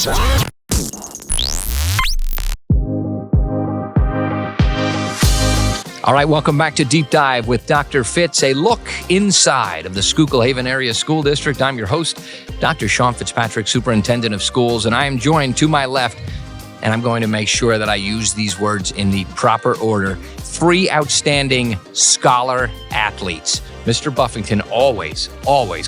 All right, welcome back to Deep Dive with Dr. Fitz, a look inside of the Schuylkill Haven Area School District. I'm your host, Dr. Sean Fitzpatrick, Superintendent of Schools, and I am joined to my left, and I'm going to make sure that I use these words in the proper order, 3 outstanding scholar athletes. Mr. Buffington always,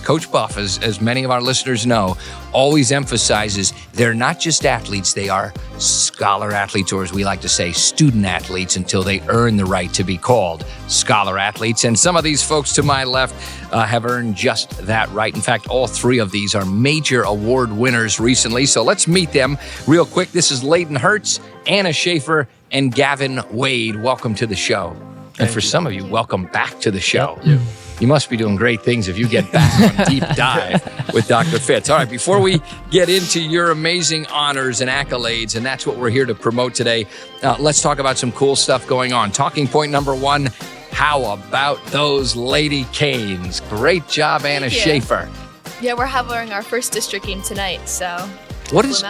Coach Buff, as many of our listeners know, always emphasizes they're not just athletes, they are scholar athletes, or as we like to say, student athletes, until they earn the right to be called scholar athletes. And some of these folks to my left have earned just that right. In fact, all 3 of these are major award winners recently. So let's meet them real quick. This is Leyden Hertz, Anna Schaeffer, and Gavin Wade. Welcome to the show. And for some of you, welcome back to the show. Yep. You must be doing great things if you get back on Deep Dive with Dr. Fitz. All right, before we get into your amazing honors and accolades, and that's what we're here to promote today, let's talk about some cool stuff going on. Talking point number 1, how about those Lady Canes? Great job, Anna Schaeffer. Yeah, we're having our first district game tonight, so... What's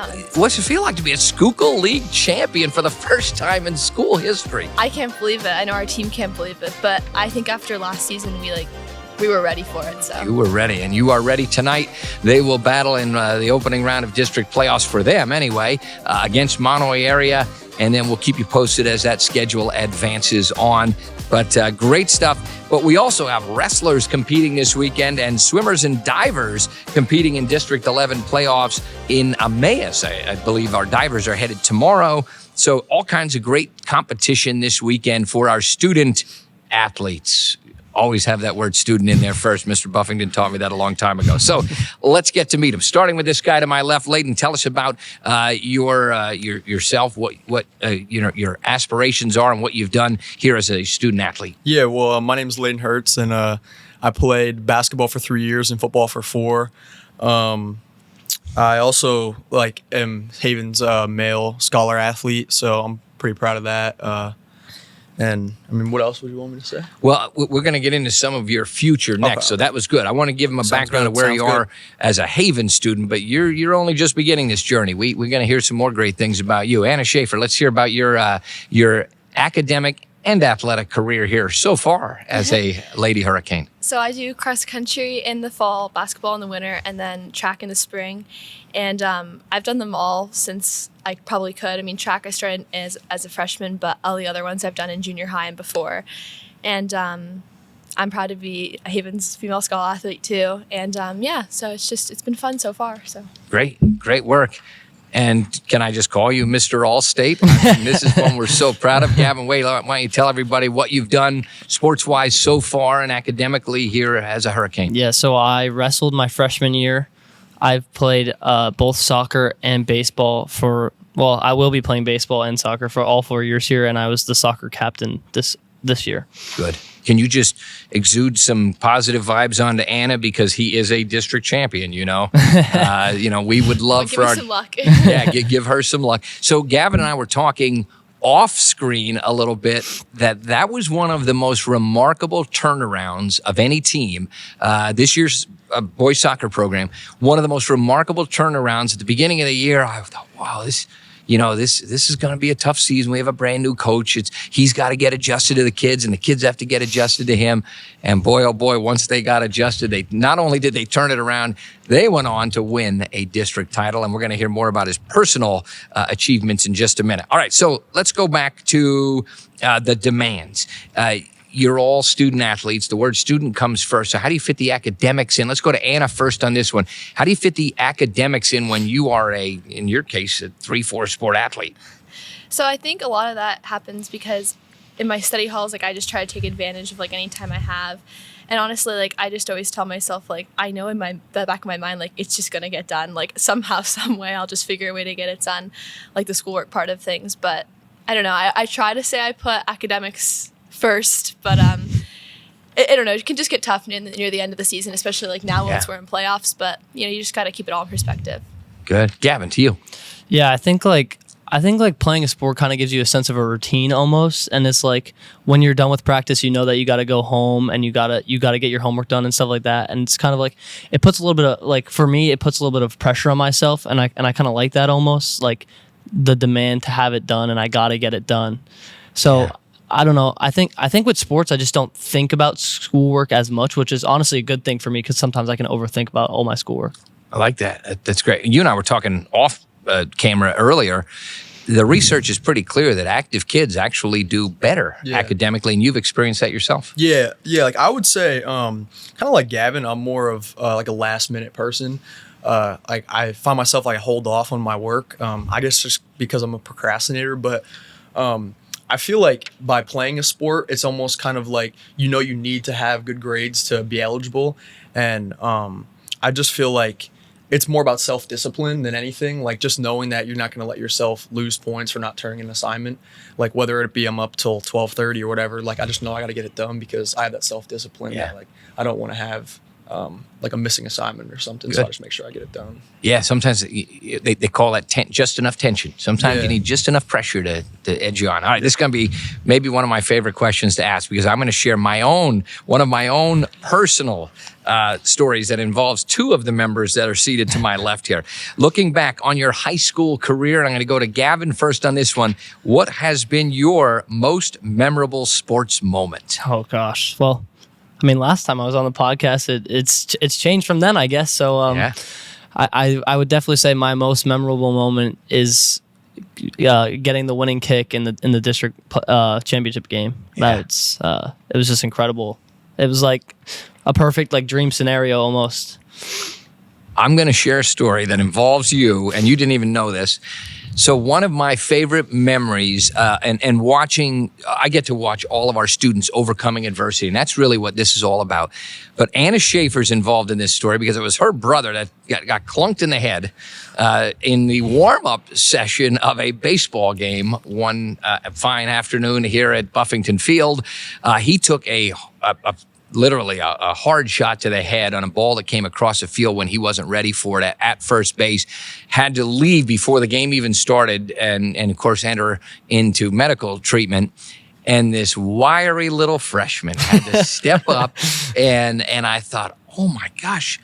it feel like to be a Schuylkill League champion for the first time in school history? I can't believe it. I know our team can't believe it, but I think after last season, we were ready for it. So you were ready, and you are ready tonight. They will battle in the opening round of district playoffs for them anyway, against Monterey area, and then we'll keep you posted as that schedule advances on. But great stuff. But we also have wrestlers competing this weekend and swimmers and divers competing in District 11 playoffs in Emmaus. I believe our divers are headed tomorrow. So all kinds of great competition this weekend for our student athletes. Always have that word student in there first. Mr. Buffington taught me that a long time ago. So let's get to meet him. Starting with this guy to my left, Leyden, tell us about yourself, what your aspirations are, and what you've done here as a student athlete. Yeah, well, my name is Leyden Hertz, and I played basketball for 3 years and football for 4. I also am Haven's male scholar athlete, so I'm pretty proud of that. And I mean, what else would you want me to say? Well, we're going to get into some of your future next, okay. So that was good. I want to give them a background of where you are as a Haven student, but you're only just beginning this journey. We're going to hear some more great things about you. Anna Schaeffer, let's hear about your academic and athletic career here so far as a Lady Hurricane. So I do cross country in the fall, basketball in the winter, and then track in the spring. And I've done them all since I probably could. I mean, track I started as a freshman, but all the other ones I've done in junior high and before. And I'm proud to be a Haven's female scholar athlete too. And so it's been fun so far. So great work. And can I just call you Mr. Allstate? I mean, this is one we're so proud of. Gavin Wade, why don't you tell everybody what you've done sports-wise so far and academically here as a Hurricane? Yeah, so I wrestled my freshman year. I've played both soccer and baseball I will be playing baseball and soccer for all 4 years here, and I was the soccer captain this year. Good. Can you just exude some positive vibes onto Anna, because he is a district champion, we would love for our... some luck. Yeah, give her some luck. So Gavin and I were talking off screen a little bit that was one of the most remarkable turnarounds of any team. This year's boys soccer program, one of the most remarkable turnarounds at the beginning of the year. I thought, wow, this is going to be a tough season. We have a brand new coach. He's got to get adjusted to the kids, and the kids have to get adjusted to him. And boy, oh boy, once they got adjusted, they not only did they turn it around, they went on to win a district title. And we're going to hear more about his personal achievements in just a minute. All right, so let's go back to the demands. You're all student athletes. The word student comes first. So how do you fit the academics in? Let's go to Anna first on this one. How do you fit the academics in when you are in your case, a 3-4 sport athlete? So I think a lot of that happens because in my study halls, I just try to take advantage of any time I have. And honestly, I just always tell myself, I know in the back of my mind, it's just going to get done. Somehow, some way, I'll just figure a way to get it done, the schoolwork part of things. But I don't know. I try to say I put academics first, but I don't know. It can just get tough near the end of the season, especially now once we're in playoffs. But you just got to keep it all in perspective. Good, Gavin, to you. Yeah, I think I I think like playing a sport kind of gives you a sense of a routine almost, and it's like when you're done with practice, you know that you got to go home and you got to get your homework done and stuff like that. And it's kind of like it puts a little bit of like for me, it puts a little bit of pressure on myself, and I kind of like that almost like the demand to have it done, and I got to get it done. So. Yeah. I don't know. I think with sports, I just don't think about schoolwork as much, which is honestly a good thing for me because sometimes I can overthink about all my schoolwork. I like that. That's great. You and I were talking off camera earlier. The research is pretty clear that active kids actually do better academically, and you've experienced that yourself. Yeah. Like I would say, kind of like Gavin, I'm more of like a last minute person. Like I find myself like I hold off on my work. I guess just because I'm a procrastinator, but I feel like by playing a sport, it's almost kind of like, you need to have good grades to be eligible. And I just feel like it's more about self-discipline than anything. Like just knowing that you're not going to let yourself lose points for not turning an assignment. Like whether it be I'm up till 12:30 or whatever, like I just know I got to get it done because I have that self-discipline. Yeah. That, like I don't want to have like a missing assignment or something. Good. So I just make sure I get it done. Yeah, sometimes they call that just enough tension. Sometimes you need just enough pressure to edge you on. All right, this is going to be maybe one of my favorite questions to ask because I'm going to share one of my own personal stories that involves two of the members that are seated to my left here. Looking back on your high school career, and I'm going to go to Gavin first on this one. What has been your most memorable sports moment? Oh, gosh. Well, I mean, last time I was on the podcast, it's changed from then, I guess. So I would definitely say my most memorable moment is getting the winning kick in the district championship game. Yeah. It was just incredible. It was like a perfect like dream scenario almost. I'm going to share a story that involves you, and you didn't even know this. So one of my favorite memories, and watching, I get to watch all of our students overcoming adversity, and that's really what this is all about. But Anna Schaeffer's involved in this story because it was her brother that got clunked in the head in the warm-up session of a baseball game one fine afternoon here at Buffington Field. He took literally a hard shot to the head on a ball that came across the field when he wasn't ready for it at first base, had to leave before the game even started and of course enter into medical treatment. And this wiry little freshman had to step up and I thought, oh my gosh,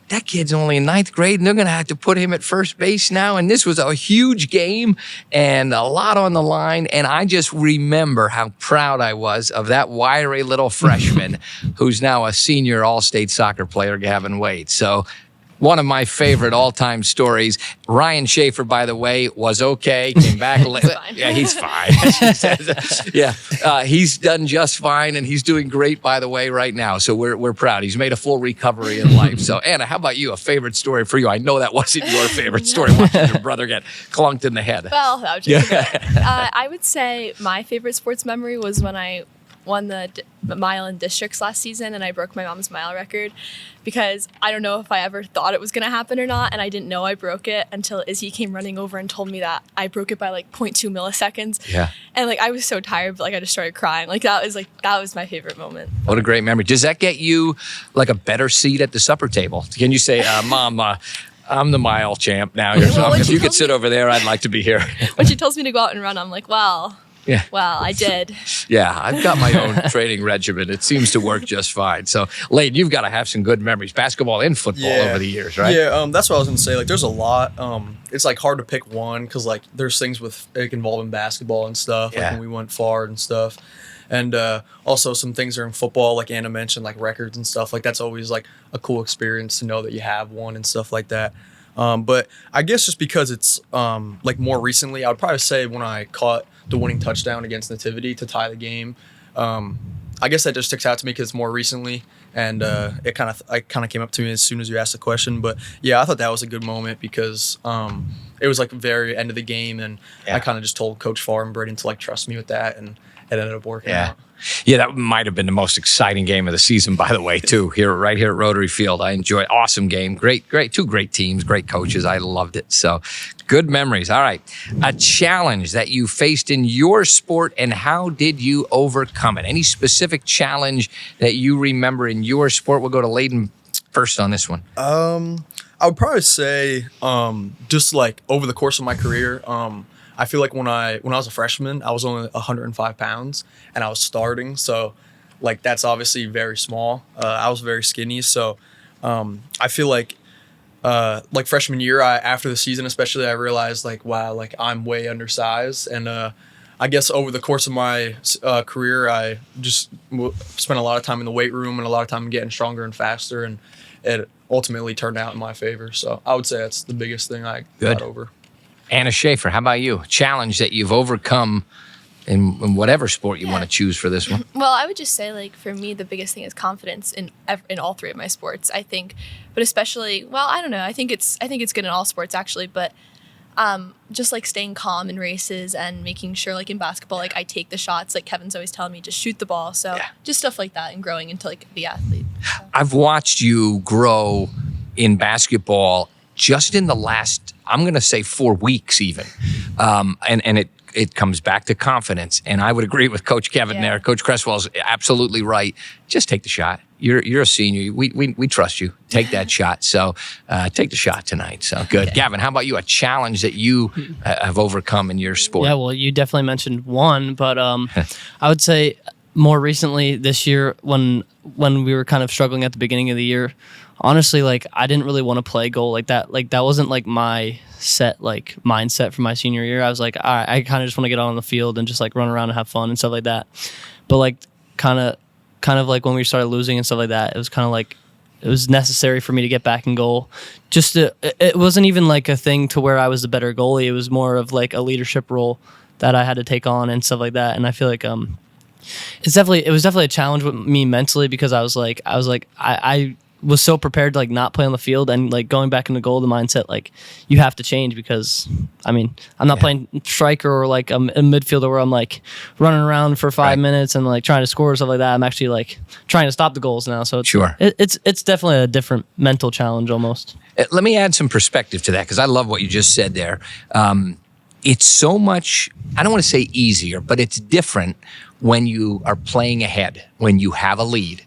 that kid's only in ninth grade and they're going to have to put him at first base now. And this was a huge game and a lot on the line. And I just remember how proud I was of that wiry little freshman who's now a senior all-state soccer player, Gavin Wade. So one of my favorite all-time stories. Ryan Schaeffer, by the way, was okay. Came back. Yeah, he's fine. He's done just fine, and he's doing great, by the way, right now. So we're proud. He's made a full recovery in life. So Anna, how about you? A favorite story for you? I know that wasn't your favorite story, watching your brother get clunked in the head. Well, that was just I would say my favorite sports memory was when I won the mile in districts last season and I broke my mom's mile record because I don't know if I ever thought it was going to happen or not, and I didn't know I broke it until Izzy came running over and told me that I broke it by like 0.2 milliseconds. Yeah. And like I was so tired, but like I just started crying. That was my favorite moment. What a great memory. Does that get you like a better seat at the supper table? Can you say, Mom, I'm the mile champ now. If you could sit over there, I'd like to be here. When she tells me to go out and run, I'm like, well, I did. Yeah, I've got my own training regimen. It seems to work just fine. So, Leyden, you've got to have some good memories, basketball and football over the years, right? Yeah, that's what I was going to say. Like, there's a lot. It's like hard to pick one because like there's things with like involving basketball and stuff. Like when we went far and stuff. And also some things are in football, like Anna mentioned, like records and stuff. Like that's always like a cool experience to know that you have one and stuff like that. But I guess just because it's like more recently, I would probably say when I caught the winning touchdown against Nativity to tie the game. I guess that just sticks out to me because it's more recently, and it kind of came up to me as soon as you asked the question. But yeah, I thought that was a good moment because it was like the very end of the game, and I kind of just told Coach Farr and Braden to like trust me with that, and it ended up working out. Yeah, that might have been the most exciting game of the season, by the way, too. Right here at Rotary Field. I enjoyed it. Awesome game. Great, two great teams, great coaches. I loved it. So good memories. All right. A challenge that you faced in your sport and how did you overcome it? Any specific challenge that you remember in your sport? We'll go to Leyden first on this one. I would probably say just like over the course of my career, I feel like when I was a freshman, I was only 105 pounds and I was starting. So like that's obviously very small. I was very skinny. So I feel like freshman year, after the season especially, I realized like, wow, like I'm way undersized. And I guess over the course of my career, I just spent a lot of time in the weight room and a lot of time getting stronger and faster, and it ultimately turned out in my favor. So I would say that's the biggest thing I got over. Anna Schaeffer, how about you? Challenge that you've overcome in whatever sport you want to choose for this one. Well, I would just say, like, for me, the biggest thing is confidence in all three of my sports, I think. But especially, well, I don't know. I think it's good in all sports, actually. But just, like, staying calm in races and making sure, like, in basketball, like, I take the shots. Like, Kevin's always telling me, just shoot the ball. So just stuff like that and growing into, like, the athlete. So. I've watched you grow in basketball just in the last, I'm going to say 4 weeks even. And it comes back to confidence. And I would agree with Coach Kevin there. Coach Cresswell's absolutely right. Just take the shot. You're a senior. We trust you. Take that shot. So take the shot tonight. So good. Okay. Gavin, how about you? A challenge that you have overcome in your sport? Yeah, well, you definitely mentioned one, but I would say more recently this year when we were kind of struggling at the beginning of the year, honestly, like I didn't really want to play goal like that. Like that wasn't like my set like mindset for my senior year. I was like, all right, I kind of just want to get out on the field and just like run around and have fun and stuff like that. But like kind of like when we started losing and stuff like that, it was kind of like it was necessary for me to get back in goal. It wasn't even like a thing to where I was the better goalie. It was more of like a leadership role that I had to take on and stuff like that. And I feel like it was definitely a challenge with me mentally, because I was like I was so prepared to like not play on the field, and like going back into goal, the mindset like you have to change, because I mean I'm not playing striker or like a midfielder where I'm like running around for 5 minutes and like trying to score or stuff like that. I'm actually like trying to stop the goals now. So it's definitely a different mental challenge almost. Let me add some perspective to that, because I love what you just said there. It's so much, I don't want to say easier, but it's different when you are playing ahead, when you have a lead.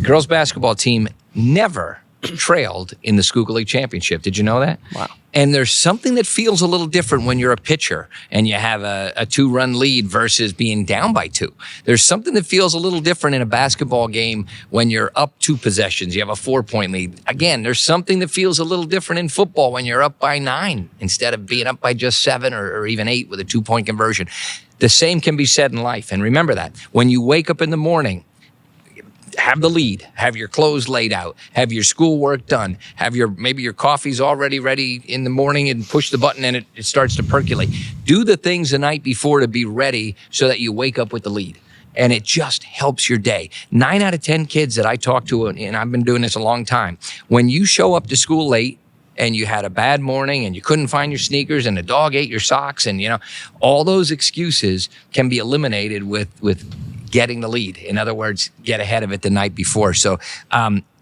Girls basketball team never trailed in the Schuylkill League Championship. Did you know that? Wow. And there's something that feels a little different when you're a pitcher and you have a 2-run lead versus being down by 2. There's something that feels a little different in a basketball game when you're up 2 possessions. You have a 4-point lead. Again, there's something that feels a little different in football when you're up by 9 instead of being up by just 7 or even 8 with a 2-point conversion. The same can be said in life. And remember that when you wake up in the morning, have the lead, have your clothes laid out, have your schoolwork done, have maybe your coffee's already ready in the morning, and push the button and it starts to percolate. Do the things the night before to be ready so that you wake up with the lead. And it just helps your day. 9 out of 10 kids that I talk to, and I've been doing this a long time, when you show up to school late and you had a bad morning and you couldn't find your sneakers and the dog ate your socks, and all those excuses can be eliminated with getting the lead. In other words, get ahead of it the night before. So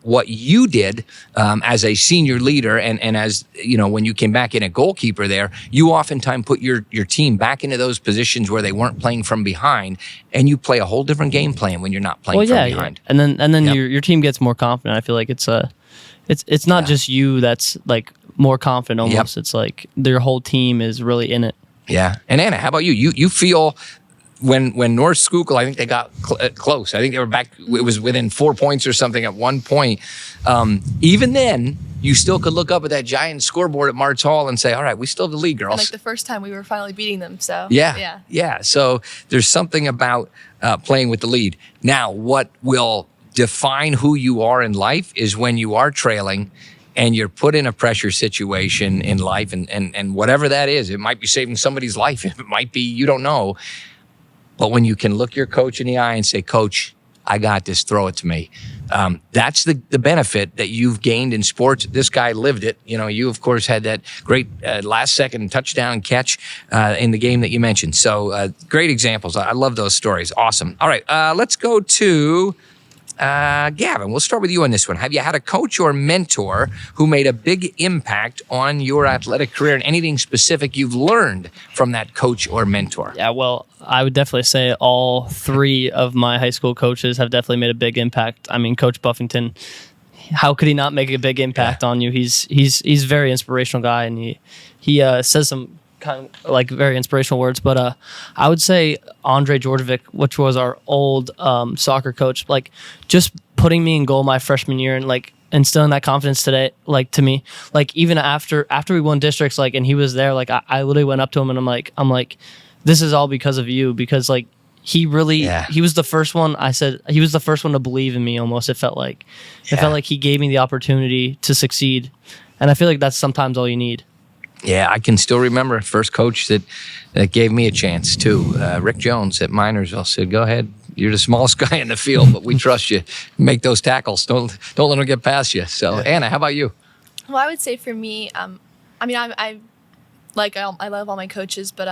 what you did as a senior leader and as, when you came back in a goalkeeper there, you oftentimes put your team back into those positions where they weren't playing from behind, and you play a whole different game plan when you're not playing from behind. Yeah. And then your team gets more confident. I feel like it's not just you that's like more confident almost. It's like their whole team is really in it. Yeah. And Anna, how about you? You feel when North Schuylkill, I think they got close. I think they were back. It was within 4 points or something at one point. Even then, you still could look up at that giant scoreboard at Martz Hall and say, all right, we still have the lead, girls. And like the first time we were finally beating them. So yeah. So there's something about playing with the lead. Now, what will define who you are in life is when you are trailing and you're put in a pressure situation in life, and whatever that is. It might be saving somebody's life. It might be, you don't know. But when you can look your coach in the eye and say, Coach, I got this, throw it to me. That's the benefit that you've gained in sports. This guy lived it. You, of course, had that great last-second touchdown catch in the game that you mentioned. So great examples. I love those stories. Awesome. All right, let's go to Gavin. We'll start with you on this one. Have you had a coach or mentor who made a big impact on your athletic career, and anything specific you've learned from that coach or mentor? Yeah, well, I would definitely say all 3 of my high school coaches have definitely made a big impact. I mean, Coach Buffington, how could he not make a big impact on you? He's a very inspirational guy, and he says some kind of like very inspirational words, but I would say Andre Georgievic, which was our old soccer coach, like just putting me in goal my freshman year and like instilling that confidence today, like to me, like even after we won districts, like, and he was there, like I literally went up to him and I'm like, this is all because of you, because like he really, he was the first one. I said he was the first one to believe in me. Almost, it felt like he gave me the opportunity to succeed, and I feel like that's sometimes all you need. Yeah, I can still remember first coach that gave me a chance too. Rick Jones at Minersville said, "Go ahead, you're the smallest guy in the field, but we trust you. Make those tackles. Don't let them get past you." So, Anna, how about you? Well, I would say for me, I mean, I love all my coaches, but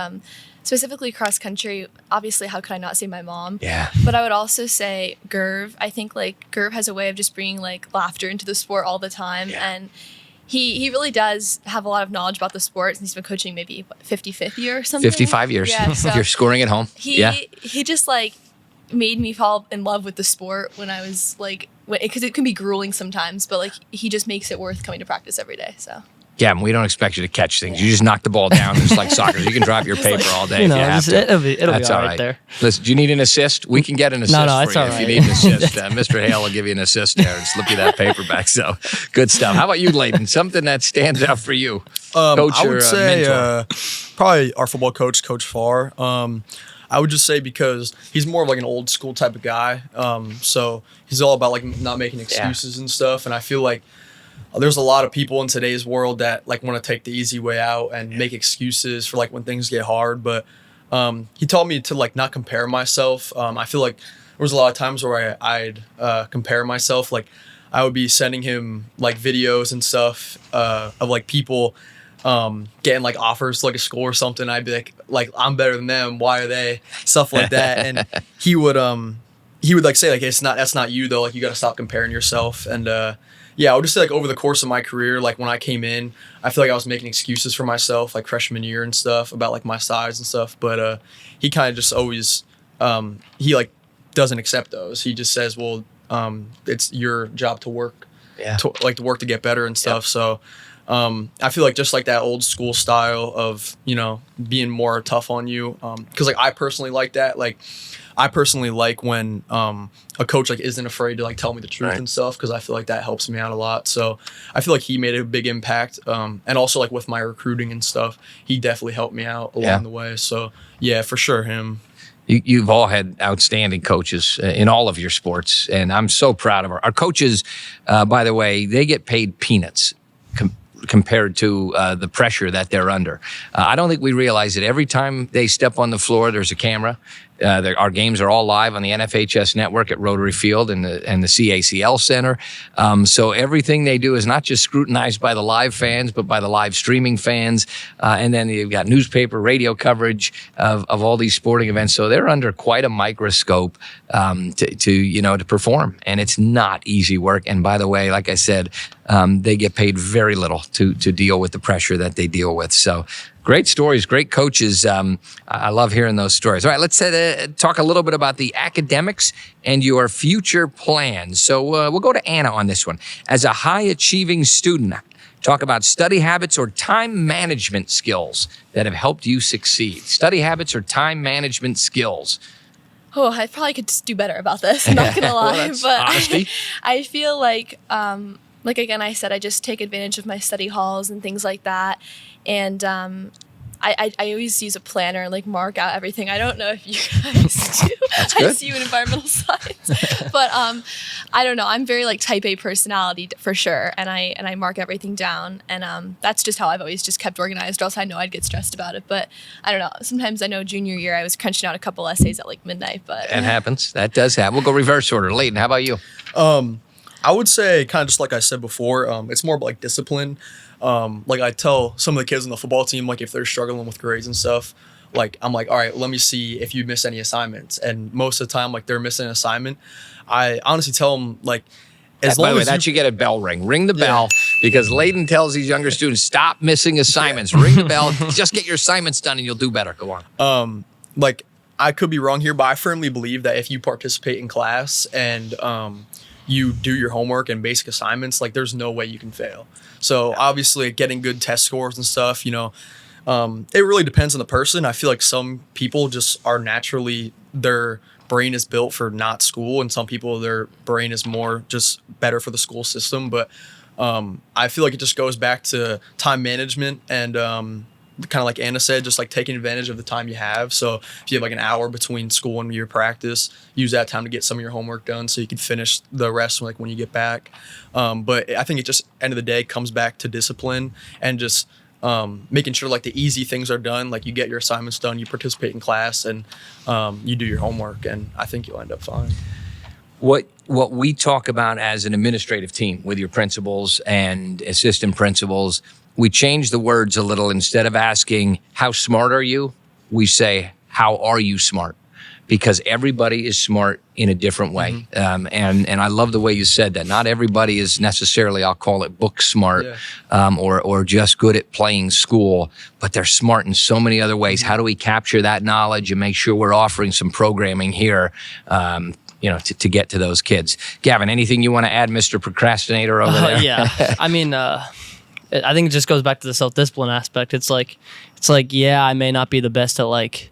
specifically cross country, obviously, how could I not say my mom? Yeah. But I would also say Gerv. I think like Gerv has a way of just bringing like laughter into the sport all the time, and he really does have a lot of knowledge about the sport. He's been coaching maybe 55th year or something. 55 years. Yeah, so if you're scoring at home. He just like made me fall in love with the sport when I was like, because it can be grueling sometimes, but like he just makes it worth coming to practice every day. So. Yeah, we don't expect you to catch things. You just knock the ball down. It's like soccer. You can drop your paper all day if you have to. It'll be all right there. Listen, do you need an assist? We can get an assist for you if you need an assist. Mr. Hale will give you an assist there and slip you that paper back. So, good stuff. How about you, Leyden? Something that stands out for you? Coach I would or say mentor? probably our football coach, Coach Farr. I would just say because he's more of like an old school type of guy. So he's all about like not making excuses and stuff. And I feel like there's a lot of people in today's world that like want to take the easy way out and make excuses for like when things get hard. But he taught me to like not compare myself. I feel like there was a lot of times where I'd compare myself. Like I would be sending him like videos and stuff of like people getting like offers to like a school or something. I'd be like I'm better than them. Why are they? Stuff like that. And he would like say like that's not you though. Like you got to stop comparing yourself. And I would just say like over the course of my career, like when I came in, I feel like I was making excuses for myself like freshman year and stuff about like my size and stuff. But he kind of just always he like doesn't accept those. He just says, well, it's your job to work, to work to get better and stuff. So I feel like just like that old school style of, you know, being more tough on you. Cause like I personally like that. Like I personally like when a coach like isn't afraid to like tell me the truth and stuff, because I feel like that helps me out a lot. So I feel like he made a big impact. And also like with my recruiting and stuff, he definitely helped me out along the way. So yeah, for sure him. You've all had outstanding coaches in all of your sports, and I'm so proud of our coaches. By the way, they get paid peanuts compared to the pressure that they're under. I don't think we realize that every time they step on the floor, there's a camera. Our games are all live on the NFHS network at Rotary Field and the CACL Center. So everything they do is not just scrutinized by the live fans, but by the live streaming fans. And then you've got newspaper, radio coverage of all these sporting events. So they're under quite a microscope to perform. And it's not easy work. And by the way, like I said, they get paid very little to deal with the pressure that they deal with. So great stories, great coaches. I love hearing those stories. All right, let's talk a little bit about the academics and your future plans. So we'll go to Anna on this one. As a high-achieving student, talk about study habits or time management skills that have helped you succeed. Study habits or time management skills. Oh, I probably could just do better about this. I'm not gonna lie, well, but honesty. I feel like again, I said I just take advantage of my study halls and things like that, and I always use a planner and like mark out everything. I don't know if you guys do. That's good. I see you in environmental science, but I don't know. I'm very like type A personality for sure, and I mark everything down, and that's just how I've always just kept organized. Or else I know I'd get stressed about it. But I don't know. Sometimes I know junior year I was crunching out a couple essays at like midnight. But that happens. That does happen. We'll go reverse order. Leyden, how about you? I would say kind of just like I said before, it's more about like discipline. Like I tell some of the kids on the football team, like if they're struggling with grades and stuff, like I'm like, all right, let me see if you miss any assignments. And most of the time, like they're missing an assignment, I honestly tell them like, as long as that you get a bell ring. Ring the bell, because Leyden tells these younger students, stop missing assignments. Ring the bell. Just get your assignments done and you'll do better. Go on. Like I could be wrong here, but I firmly believe that if you participate in class and you do your homework and basic assignments, like there's no way you can fail. So obviously getting good test scores and stuff, you know, it really depends on the person. I feel like some people just are naturally, their brain is built for not school, and some people, their brain is more just better for the school system. But I feel like it just goes back to time management and kind of like Anna said, just like taking advantage of the time you have. So if you have like an hour between school and your practice, use that time to get some of your homework done so you can finish the rest like when you get back. But I think it just, end of the day, comes back to discipline and just making sure like the easy things are done. Like you get your assignments done, you participate in class, and you do your homework, and I think you'll end up fine. What we talk about as an administrative team with your principals and assistant principals, we change the words a little. Instead of asking, how smart are you? We say, how are you smart? Because everybody is smart in a different way. Mm-hmm. And I love the way you said that. Not everybody is necessarily, I'll call it book smart, or just good at playing school, but they're smart in so many other ways. How do we capture that knowledge and make sure we're offering some programming here, to get to those kids? Gavin, anything you want to add, Mr. Procrastinator over there? Yeah. I mean, I think it just goes back to the self-discipline aspect. It's like, yeah, I may not be the best at like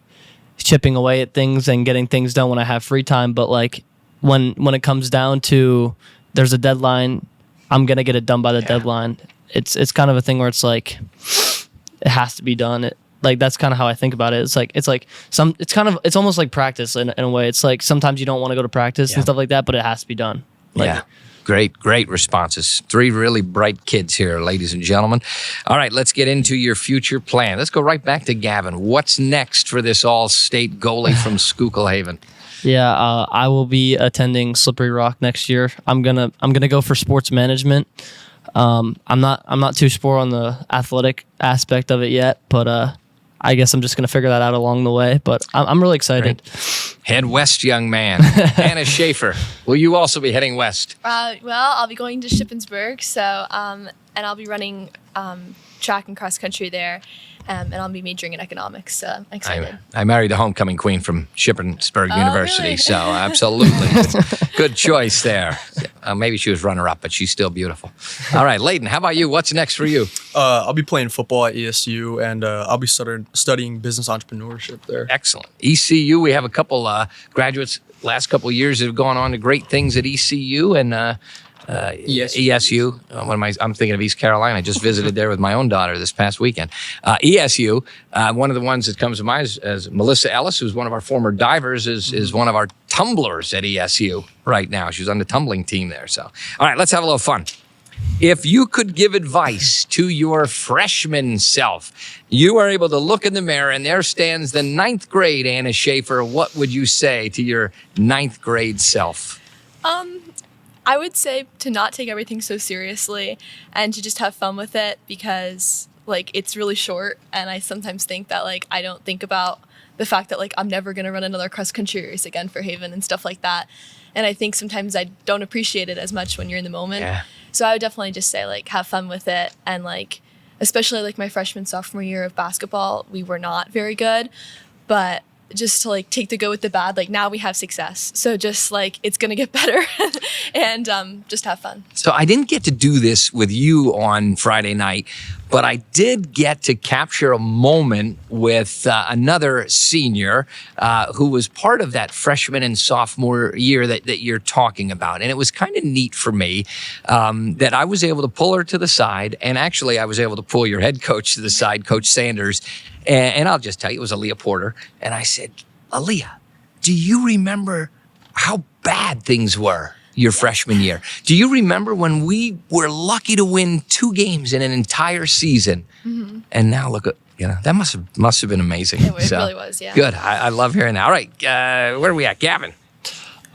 chipping away at things and getting things done when I have free time, but like when it comes down to there's a deadline, I'm gonna get it done by the deadline. It's kind of a thing where it's like it has to be done. Like that's kind of how I think about it. It's almost like practice in a way. It's like sometimes you don't want to go to practice and stuff like that, but it has to be done. Great responses. 3 really bright kids here, ladies and gentlemen. All right, let's get into your future plan. Let's go right back to Gavin. What's next for this all-state goalie from Schuylkill Haven? Yeah, I will be attending Slippery Rock next year. I'm gonna go for sports management. I'm not too sure on the athletic aspect of it yet, but I guess I'm just going to figure that out along the way, but I'm really excited. Great. Head west, young man. Anna Schaeffer, will you also be heading west? Well, I'll be going to Shippensburg, so and I'll be running track and cross country there, and I'll be majoring in economics, so I'm excited. I married the homecoming queen from Shippensburg University, really? So absolutely. Good choice there. Maybe she was runner-up, but she's still beautiful. All right, Leyden, how about you? What's next for you? I'll be playing football at ESU, and I'll be studying business entrepreneurship there. Excellent. ECU, we have a couple graduates last couple of years that have gone on to great things at ECU, and ESU. I'm thinking of East Carolina. I just visited there with my own daughter this past weekend. ESU, one of the ones that comes to mind is Melissa Ellis, who's one of our former divers, is one of our tumblers at ESU right now. She's on the tumbling team there. So, all right, let's have a little fun. If you could give advice to your freshman self, you are able to look in the mirror and there stands the 9th grade Anna Schaeffer. What would you say to your 9th grade self? I would say to not take everything so seriously and to just have fun with it, because like it's really short, and I sometimes think that like I don't think about the fact that like I'm never going to run another cross country race again for Haven and stuff like that. And I think sometimes I don't appreciate it as much when you're in the moment. Yeah. So I would definitely just say like have fun with it, and like especially like my freshman sophomore year of basketball, we were not very good, but just to like take the good with the bad, like now we have success, so just like it's gonna get better and just have fun. So I didn't get to do this with you on Friday night, but I did get to capture a moment with another senior who was part of that freshman and sophomore year that you're talking about. And it was kind of neat for me that I was able to pull her to the side, and actually I was able to pull your head coach to the side, Coach Sanders. And I'll just tell you, it was Aaliyah Porter. And I said, Aaliyah, do you remember how bad things were your freshman year? Do you remember when we were lucky to win 2 games in an entire season? Mm-hmm. And now look at, that must have been amazing. It really was, yeah. Good. I love hearing that. All right. Where are we at? Gavin?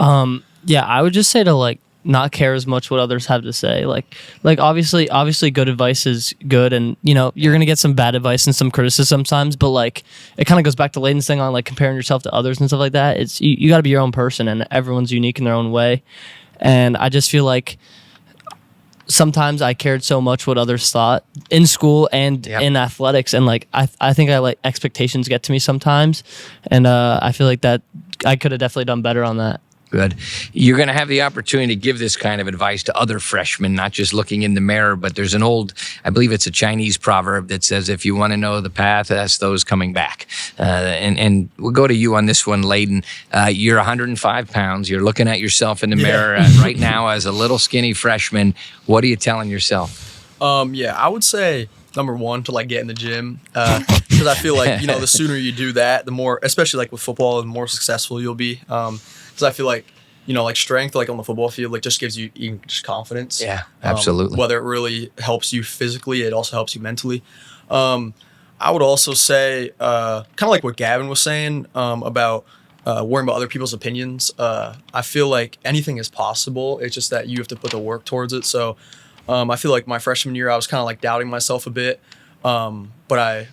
Yeah, I would just say to like not care as much what others have to say. Like obviously good advice is good, and you're gonna get some bad advice and some criticism sometimes, but like it kind of goes back to Leyden's thing on like comparing yourself to others and stuff like that. It's you got to be your own person, and everyone's unique in their own way. And I just feel like sometimes I cared so much what others thought in school and in athletics, and like I think I like expectations get to me sometimes, and I feel like that I could have definitely done better on that. Good. You're going to have the opportunity to give this kind of advice to other freshmen, not just looking in the mirror, but there's an old, I believe it's a Chinese proverb that says, if you want to know the path, ask those coming back. And we'll go to you on this one, Leyden. You're 105 pounds. You're looking at yourself in the mirror right now as a little skinny freshman. What are you telling yourself? I would say, number one, to like get in the gym. Because I feel like, the sooner you do that, the more, especially like with football, the more successful you'll be. Because I feel like, like strength, like on the football field, like just gives you just confidence. Yeah, absolutely. Whether it really helps you physically, it also helps you mentally. I would also say, kind of like what Gavin was saying about worrying about other people's opinions. I feel like anything is possible. It's just that you have to put the work towards it. So I feel like my freshman year, I was kind of like doubting myself a bit. But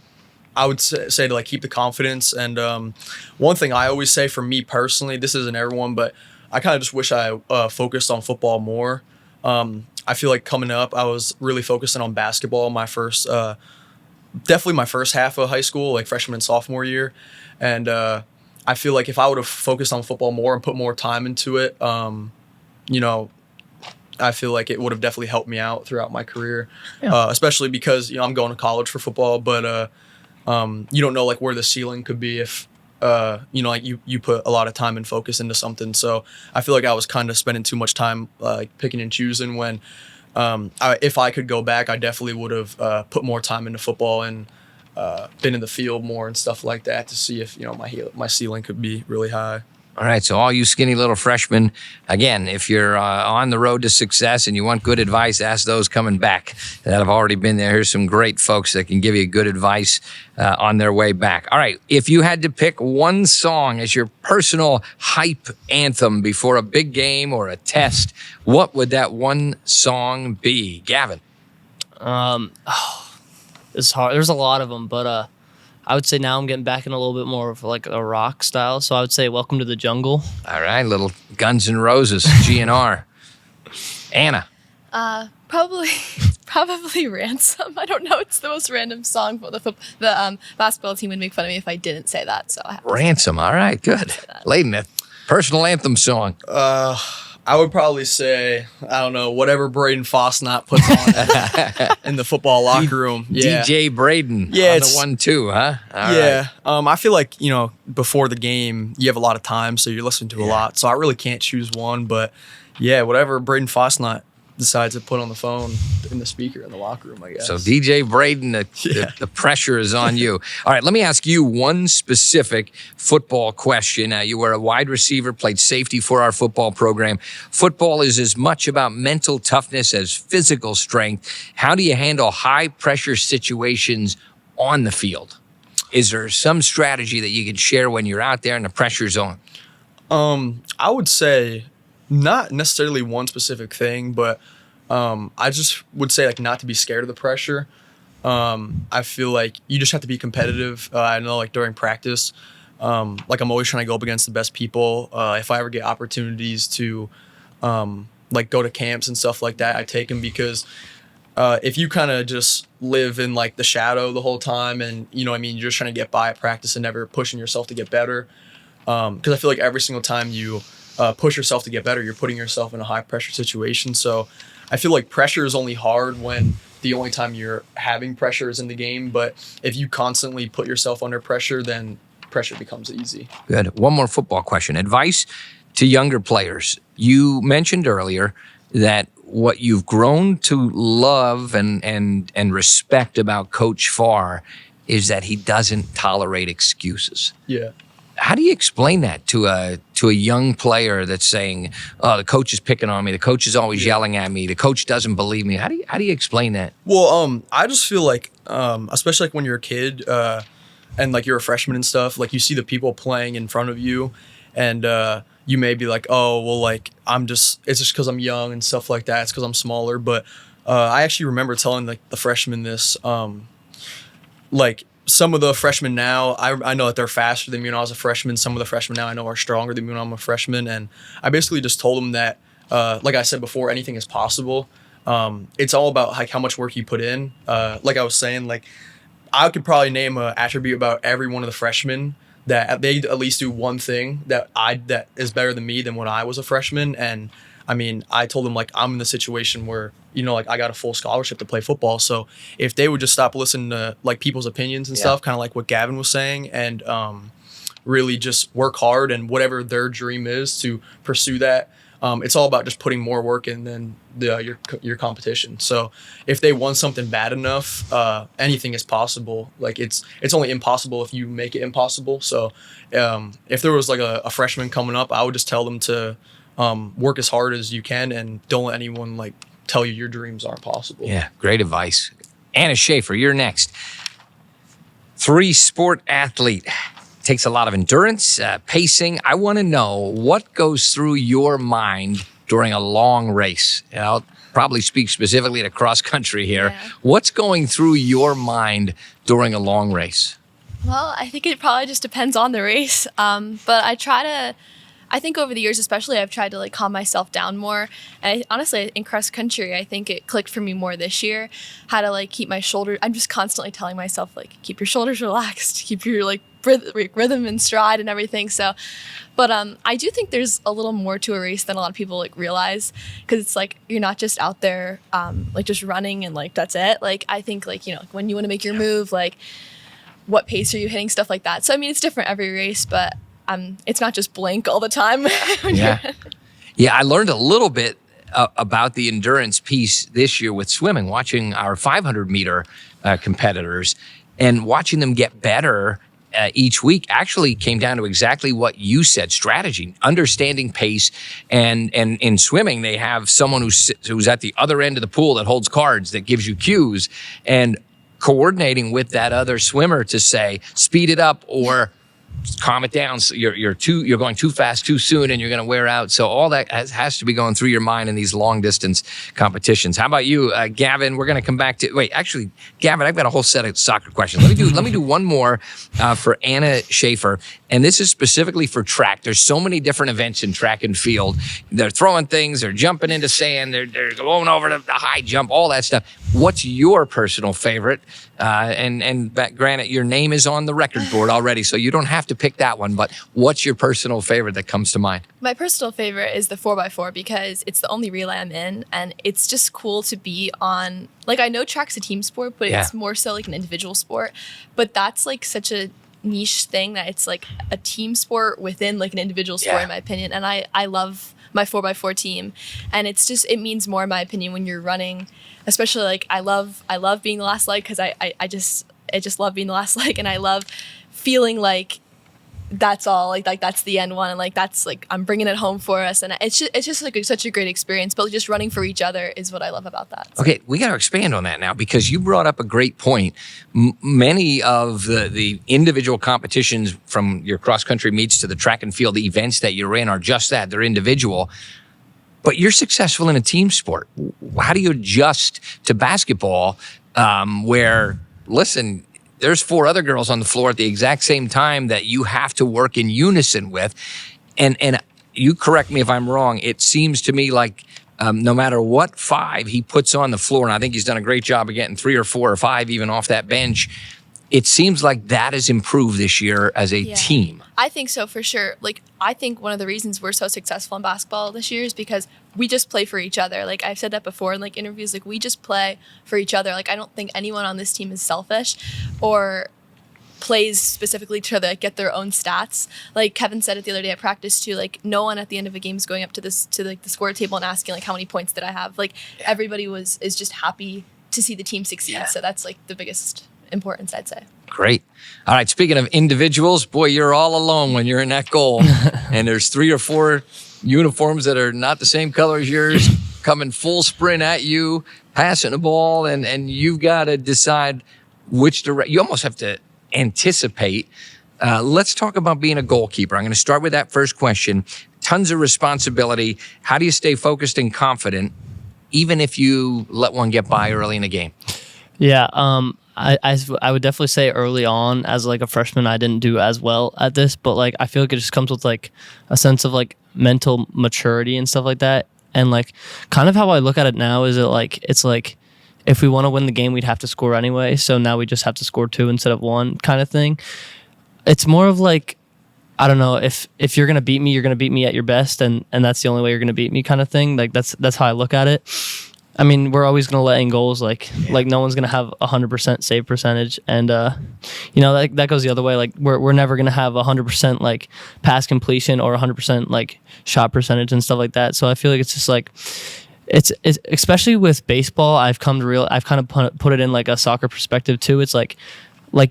I would say to like keep the confidence. And one thing I always say for me personally, this isn't everyone, but I kind of just wish I focused on football more. I feel like coming up, I was really focusing on basketball definitely my first half of high school, like freshman and sophomore year. And I feel like if I would have focused on football more and put more time into it, I feel like it would have definitely helped me out throughout my career, especially because, I'm going to college for football, but you don't know like where the ceiling could be if, like you put a lot of time and focus into something. So I feel like I was kind of spending too much time like picking and choosing when if I could go back, I definitely would have put more time into football and been in the field more and stuff like that to see if, my ceiling could be really high. All right, so all you skinny little freshmen, again, if you're on the road to success and you want good advice, ask those coming back that have already been there. Here's some great folks that can give you good advice on their way back. All right, if you had to pick one song as your personal hype anthem before a big game or a test, what would that one song be? Gavin? It's hard. There's a lot of them, but I would say now I'm getting back in a little bit more of like a rock style. So I would say Welcome to the Jungle. All right, little Guns N' Roses, GNR. Anna? Probably Ransom. I don't know. It's the most random song, but the basketball team would make fun of me if I didn't say that. So I have to Ransom. All right, good. Leyden, a personal anthem song. I would probably say, I don't know, whatever Braden Fosnot puts on in the football locker room. Yeah. DJ Braden on the 1-2, huh? All right. I feel like, before the game, you have a lot of time, so you're listening to a lot. So I really can't choose one, but whatever Braden Fosnot decides to put on the phone in the speaker in the locker room, I guess. So DJ Braden, the pressure is on you. All right, let me ask you one specific football question. You were a wide receiver, played safety for our football program. Football is as much about mental toughness as physical strength. How do you handle high-pressure situations on the field? Is there some strategy that you can share when you're out there and the pressure's on? I would say not necessarily one specific thing, but I just would say like not to be scared of the pressure. I feel like you just have to be competitive. I know like during practice, like I'm always trying to go up against the best people. If I ever get opportunities to like go to camps and stuff like that, I take them because if you kind of just live in like the shadow the whole time and you're just trying to get by at practice and never pushing yourself to get better. Because I feel like every single time you push yourself to get better, you're putting yourself in a high pressure situation. So I feel like pressure is only hard when the only time you're having pressure is in the game. But if you constantly put yourself under pressure, then pressure becomes easy. Good. One more football question. Advice to younger players. You mentioned earlier that what you've grown to love and respect about Coach Farr is that he doesn't tolerate excuses. Yeah. How do you explain that to a young player that's saying, "Oh, the coach is picking on me. The coach is always yelling at me. The coach doesn't believe me." How do you explain that? Well, I just feel like, especially like when you're a kid and like you're a freshman and stuff, like you see the people playing in front of you, and you may be like, "Oh, well, like it's just because I'm young and stuff like that. It's because I'm smaller." But I actually remember telling like the freshmen this, like. Some of the freshmen now, I know that they're faster than me when I was a freshman. Some of the freshmen now I know are stronger than me when I'm a freshman. And I basically just told them that, like I said before, anything is possible. It's all about like how much work you put in. Like I was saying, like I could probably name an attribute about every one of the freshmen that they at least do one thing that is better than me than when I was a freshman. And I mean, I told them, like, I'm in the situation where, you know, like, I got a full scholarship to play football. So if they would just stop listening to, like, people's opinions and stuff, kind of like what Gavin was saying, and really just work hard and whatever their dream is to pursue that. It's all about just putting more work in than your competition. So if they want something bad enough, anything is possible. Like, it's only impossible if you make it impossible. So if there was like a freshman coming up, I would just tell them to work as hard as you can and don't let anyone like tell you your dreams aren't possible. Yeah, great advice. Anna Schaeffer, you're next. 3-sport athlete. Takes a lot of endurance, pacing. I want to know what goes through your mind during a long race. I'll probably speak specifically to cross country here. Yeah. What's going through your mind during a long race? Well, I think it probably just depends on the race. But I think over the years especially, I've tried to like calm myself down more. And honestly, in cross country, I think it clicked for me more this year, how to like keep my shoulders. I'm just constantly telling myself, like, keep your shoulders relaxed, keep your like rhythm and stride and everything. So, but I do think there's a little more to a race than a lot of people like realize, because it's like you're not just out there like just running and like that's it. Like, I think like, you know, when you want to make your move, like what pace are you hitting, stuff like that. So I mean, it's different every race, but it's not just blank all the time. Yeah, I learned a little bit about the endurance piece this year with swimming, watching our 500-meter competitors and watching them get better each week actually came down to exactly what you said: strategy, understanding pace. And in swimming, they have someone who's at the other end of the pool that holds cards, that gives you cues, and coordinating with that other swimmer to say, speed it up or calm it down. So you're going too fast too soon and you're going to wear out. So all that has to be going through your mind in these long distance competitions. How about you, Gavin? We're going to come back to actually, Gavin, I've got a whole set of soccer questions. Let me do one more for Anna Schaeffer, and this is specifically for track. There's so many different events in track and field. They're throwing things, they're jumping into sand, they're going over the high jump, all that stuff. What's your personal favorite? And granted, your name is on the record board already, so you don't have to pick that one, but what's your personal favorite that comes to mind? My personal favorite is the 4x4 because it's the only relay I'm in, and it's just cool to be on. Like, I know track's a team sport, but it's more so like an individual sport. But that's like such a niche thing that it's like a team sport within like an individual sport, in my opinion. And I love my 4x4 team, and it's just, it means more in my opinion when you're running, especially like I love being the last leg, because I just love being the last leg, and I love feeling like that's all, like that's the end one, and like that's like I'm bringing it home for us, and it's just like such a great experience. But just running for each other is what I love about that. So. Okay, we got to expand on that now, because you brought up a great point. Many of the individual competitions, from your cross country meets to the track and field events that you're in, are just that, they're individual. But you're successful in a team sport. How do you adjust to basketball, where, listen, there's 4 other girls on the floor at the exact same time that you have to work in unison with. And you correct me if I'm wrong, it seems to me like no matter what 5 he puts on the floor, and I think he's done a great job of getting 3 or 4 or 5 even off that bench, it seems like that has improved this year as a team. I think so, for sure. Like, I think one of the reasons we're so successful in basketball this year is because we just play for each other. Like, I've said that before in like interviews, like we just play for each other. Like, I don't think anyone on this team is selfish or plays specifically to get their own stats. Like Kevin said it the other day at practice too, like no one at the end of a game is going up to like the score table and asking like how many points did I have. Like everybody is just happy to see the team succeed. So that's like the biggest importance, I'd say. Great. All right, speaking of individuals, boy, you're all alone when you're in that goal. And there's 3 or 4 uniforms that are not the same color as yours coming full sprint at you, passing the ball, and you've got to decide which direction. You almost have to anticipate. Let's talk about being a goalkeeper. I'm going to start with that first question. Tons of responsibility. How do you stay focused and confident, even if you let one get by early in the game? Yeah, I would definitely say early on as like a freshman, I didn't do as well at this, but like I feel like it just comes with like a sense of like mental maturity and stuff like that. And like kind of how I look at it now is it's like if we want to win the game, we'd have to score anyway. So now we just have to score 2 instead of 1 kind of thing. It's more of like I don't know, if you're gonna beat me, you're gonna beat me at your best, and that's the only way you're gonna beat me, kind of thing. Like that's how I look at it. I mean, we're always gonna let in goals. Like no one's gonna have 100% save percentage, and that goes the other way. Like we're never gonna have 100% like pass completion or 100% like shot percentage and stuff like that. So I feel like it's just like it's especially with baseball. I've kind of put it in like a soccer perspective too. It's like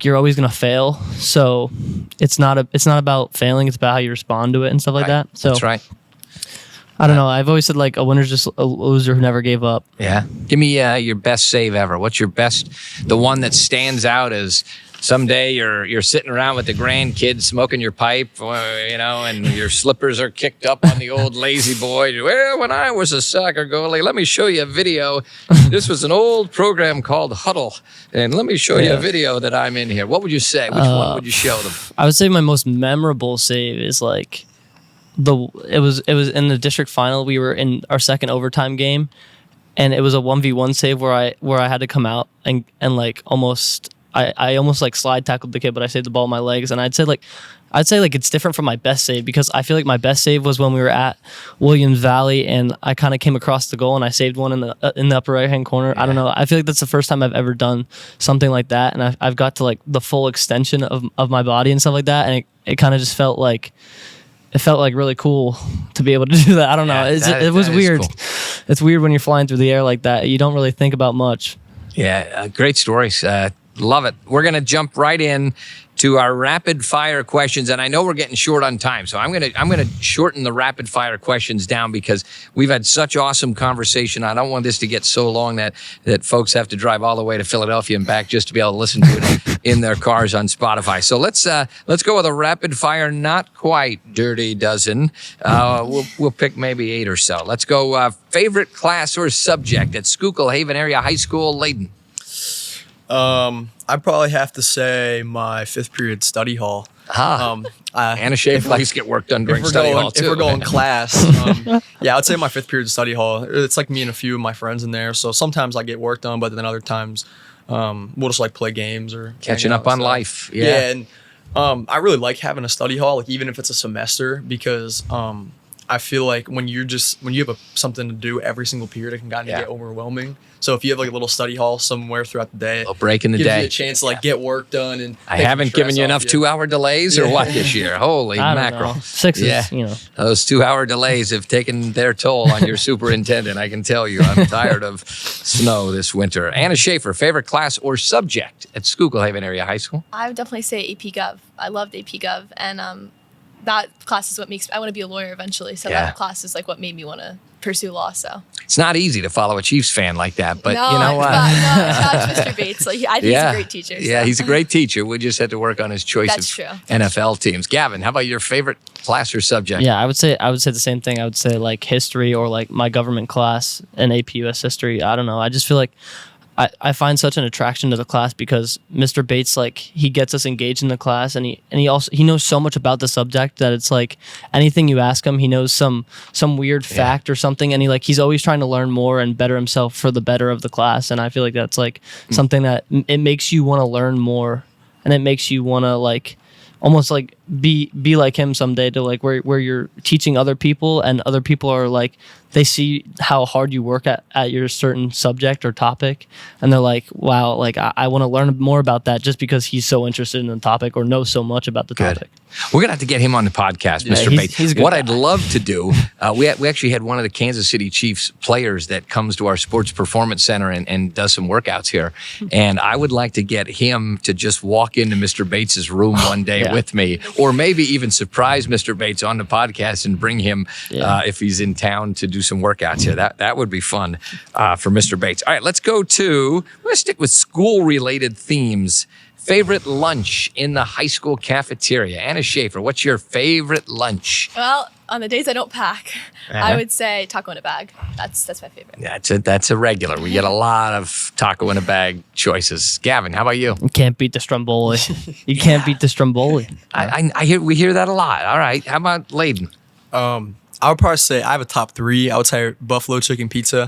you're always gonna fail. So it's not about failing. It's about how you respond to it and stuff like that. So that's right. I don't know. I've always said like a winner's just a loser who never gave up. Yeah. Give me your best save ever. What's your best, the one that stands out as someday you're sitting around with the grandkids smoking your pipe, and your slippers are kicked up on the old lazy boy. Well, when I was a soccer goalie, let me show you a video. This was an old program called Huddle, and let me show you a video that I'm in here. What would you say? Which one would you show them? I would say my most memorable save is like it was in the district final. We were in our second overtime game, and it was a 1v1 save where I had to come out and like almost like slide tackled the kid, but I saved the ball with my legs. And I'd say like it's different from my best save, because I feel like my best save was when we were at Williams Valley and I kind of came across the goal and I saved one in the upper right hand corner. Yeah. I don't know. I feel like that's the first time I've ever done something like that, and I've got to like the full extension of my body and stuff like that, and it kind of just felt like really cool to be able to do that. I don't know. It was weird. Cool. It's weird when you're flying through the air like that. You don't really think about much. Yeah, great stories. Love it. We're going to jump right in to our rapid fire questions, and I know we're getting short on time, so I'm going to shorten the rapid fire questions down because we've had such awesome conversation. I don't want this to get so long that folks have to drive all the way to Philadelphia and back just to be able to listen to it in their cars on Spotify. So let's go with a rapid fire, not quite dirty dozen. We'll pick maybe 8 or so. Let's go. Favorite class or subject at Schuylkill Haven Area High School, Leyden. I'd probably have to say my 5th period study hall. Anna Schaeffer likes to get work done during study hall too. If we're going class, I'd say my 5th period study hall. It's like me and a few of my friends in there. So sometimes I get work done, but then other times we'll just like play games or catching up on life. Yeah, and I really like having a study hall, like even if it's a semester, because I feel like when you have something to do every single period, it can kind of get overwhelming. So if you have like a little study hall somewhere throughout the day, a break in the gives day, you a chance to like get work done. And I haven't given you enough 2-hour delays or what this year? Holy mackerel! 6s, those 2-hour delays have taken their toll on your superintendent. I can tell you, I'm tired of snow this winter. Anna Schaeffer, favorite class or subject at Schuylkill Haven Area High School? I would definitely say AP Gov. I loved AP Gov, and that class is what makes I want to be a lawyer eventually. So that class is like what made me want to pursue law. So it's not easy to follow a Chiefs fan like that, but you know what? No, it's Mr. Bates. Like, I think he's a great teacher. So. Yeah, he's a great teacher. We just had to work on his choice of NFL teams. Gavin, how about your favorite class or subject? Yeah, I would say the same thing. I would say like history or like my government class in AP US history. I don't know. I just feel like I find such an attraction to the class because Mr. Bates, like, he gets us engaged in the class, and he knows so much about the subject that it's like anything you ask him, he knows some weird fact or something, and he's always trying to learn more and better himself for the better of the class. And I feel like that's like something that it makes you want to learn more, and it makes you want to like almost like be like him someday, to like where you're teaching other people, and other people are like, they see how hard you work at your certain subject or topic, and they're like, wow, like I want to learn more about that just because he's so interested in the topic or knows so much about the topic. We're gonna have to get him on the podcast, Mr. Bates. He's a good guy. I'd love to do, we actually had one of the Kansas City Chiefs players that comes to our Sports Performance Center and does some workouts here, and I would like to get him to just walk into Mr. Bates's room one day with me, or maybe even surprise Mr. Bates on the podcast and bring him if he's in town to do some workouts here. That would be fun for Mr. Bates. All right, let's go to, we're going to stick with school-related themes. Favorite lunch in the high school cafeteria? Anna Schaeffer, what's your favorite lunch? Well, on the days I don't pack, I would say taco in a bag. That's my favorite. That's a regular. We get a lot of taco in a bag choices. Gavin, how about you? You can't beat the Stromboli. You can't beat the Stromboli. We hear that a lot. All right, how about Leyden? I would probably say I have a top 3. I would say buffalo chicken pizza,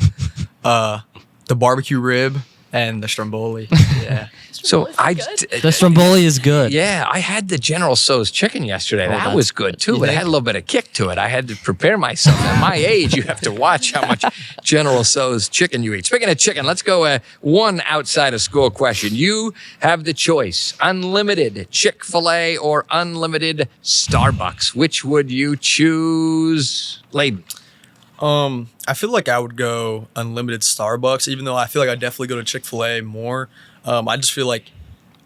the barbecue rib, and the stromboli. Yeah. So The stromboli is good. Yeah, I had the General Tso's chicken yesterday. That that's was good too, but it had a little bit of kick to it. I had to prepare myself. At my age, you have to watch how much General Tso's chicken you eat. Speaking of chicken, let's go one outside of school question. You have the choice: unlimited Chick-fil-A or unlimited Starbucks. Which would you choose, Leyden? I feel like I would go unlimited Starbucks, even though I feel like I definitely go to Chick-fil-A more. I just feel like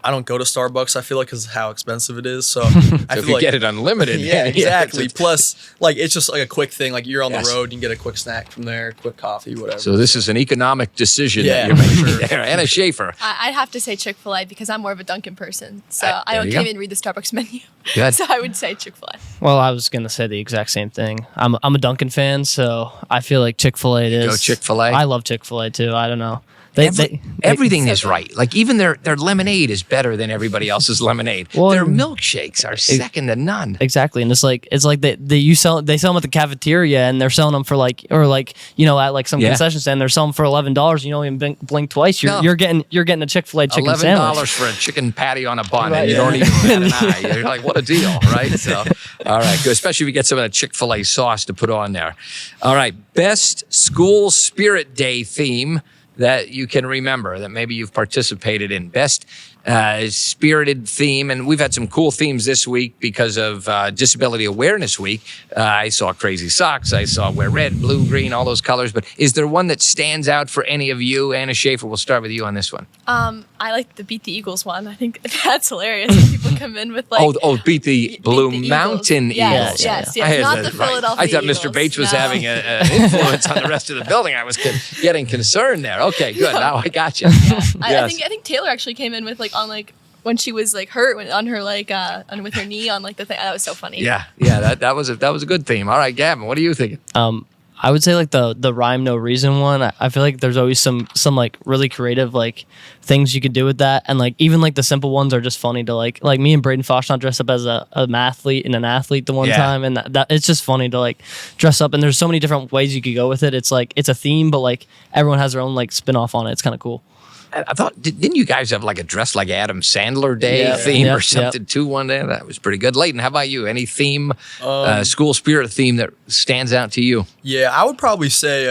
I don't go to Starbucks. I feel like because of how expensive it is. So I if feel you like get it unlimited, yeah, exactly. it's- Plus, like it's just like a quick thing. Like you're on Yes. the road, you can get a quick snack from there, quick coffee, whatever. So this is an economic decision that Yeah, you're making for sure. there. Anna Schaeffer. I'd have to say Chick-fil-A because I'm more of a Dunkin' person. So There I you can't go. even read the Starbucks menu. Good. So I would say Chick-fil-A. Well, I was gonna say the exact same thing. I'm a Dunkin' fan, so I feel like Chick-fil-A it is. Go Chick-fil-A? I love Chick-fil-A too. I don't know. Everything is right. Like even their lemonade is better than everybody else's lemonade. Well, their milkshakes are second to none. Exactly, and it's like they sell them at the cafeteria, and they're selling them for at like some Yeah. concession stand, they're selling them for $11. You don't even blink twice. No. You're getting a Chick-fil-A chicken $11 sandwich. for a chicken patty on a bun, Right, and you yeah. don't even bat an eye. You're like, what a deal, right? So, all right, good. Especially if you get some of that Chick-fil-A sauce to put on there. All right, best school spirit day theme that you can remember that maybe you've participated in. Best spirited theme, and we've had some cool themes this week because of Disability Awareness Week. I saw crazy socks. I saw wear red, blue, green, all those colors. But is there one that stands out for any of you? Anna Schaeffer, we'll start with you on this one. I like the Beat the Eagles one. I think that's hilarious. When people come in with like beat the Blue Eagles. Mountain Yes, Eagles. yes. I had Not that the right. Philadelphia I thought Mr. Eagles. Bates was No. having an influence on the rest of the building. I was getting concerned there. Okay, good. Now I got you. I think Taylor actually came in with like on like when she was like hurt on her like on with her knee on like the thing. That was so funny. Yeah. That was a good theme. All right, Gavin, what are you thinking? I would say like the rhyme no reason one. I feel like there's always some like really creative like things you could do with that, and like even like the simple ones are just funny to like me and Braden Foshnot dressed up as an athlete and an athlete the one time, and that it's just funny to like dress up, and there's so many different ways you could go with it. It's like it's a theme, but like everyone has their own like spin off on it. It's kind of cool. I thought, didn't you guys have like a dress like Adam Sandler day theme or something too one day? That was pretty good. Leyden, how about you? Any theme, school spirit theme that stands out to you? Yeah, I would probably say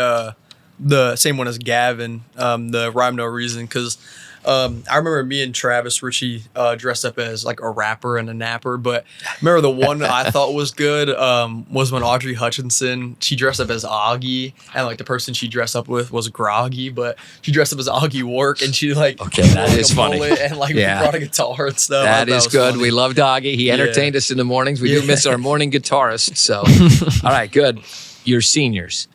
the same one as Gavin, the rhyme no reason, because I remember me and Travis Ritchie dressed up as like a rapper and a napper, but remember the one I thought was good was when Audrey Hutchinson, she dressed up as Augie, and like the person she dressed up with was Groggy, but she dressed up as Augie Work, and she like that like is a funny. mullet and like brought a guitar and stuff. That is was good. funny. We love Doggy. He entertained us in the mornings. We do miss our morning guitarist. So, all right, good. You're seniors,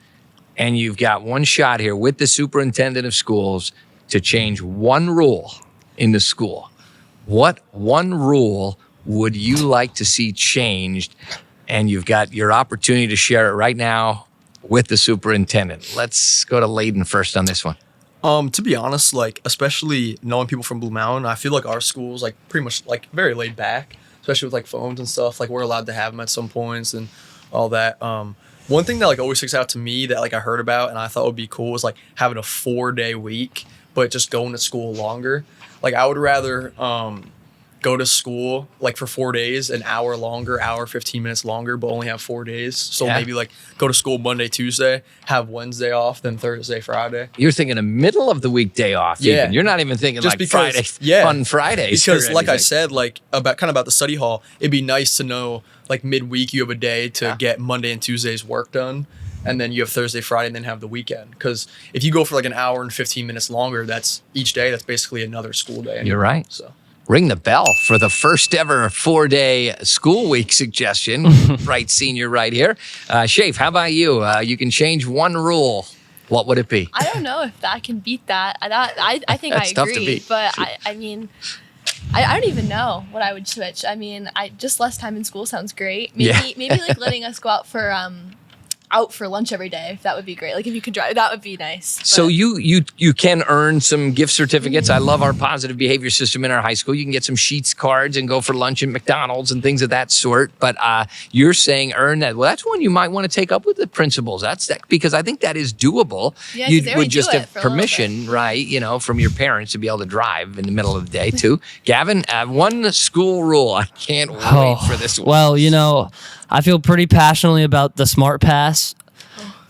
and you've got one shot here with the superintendent of schools to change one rule in the school. What one rule would you like to see changed? And you've got your opportunity to share it right now with the superintendent. Let's go to Leyden first on this one. To be honest, like especially knowing people from Blue Mountain, I feel like our school's like pretty much like very laid back, especially with like phones and stuff. Like we're allowed to have them at some points and all that. One thing that like always sticks out to me that like I heard about and I thought would be cool was like having a 4-day week, but just going to school longer. Like I would rather go to school like for 4 days, an hour longer, hour 15 minutes longer, but only have 4 days. So maybe like go to school Monday, Tuesday, have Wednesday off, then Thursday, Friday. You're thinking a middle of the weekday off. Yeah. Even. You're not even thinking Just like because- Friday, fun Fridays. Because or like I anything. said, like about the study hall, it'd be nice to know like midweek you have a day to get Monday and Tuesday's work done. And then you have Thursday, Friday, and then have the weekend. Because if you go for like an hour and 15 minutes longer, that's each day. That's basically another school day. You're right. So ring the bell for the first ever 4-day school week suggestion. Right, senior, right here. Shafe, how about you? You can change one rule. What would it be? I don't know if that can beat that. I think That's I tough to agree, beat. but I mean, I don't even know what I would switch. I mean, just less time in school sounds great. Maybe like letting us go out for out for lunch every day. That would be great. Like if you could drive, that would be nice. So you can earn some gift certificates. I love our positive behavior system in our high school. You can get some Sheets cards and go for lunch at McDonald's and things of that sort. But you're saying earn that. Well, that's one you might want to take up with the principals. Because I think that is doable. Yeah, you they would just have for permission, right? From your parents to be able to drive in the middle of the day too. Gavin, one school rule. I can't wait for this one. Well, I feel pretty passionately about the Smart Pass.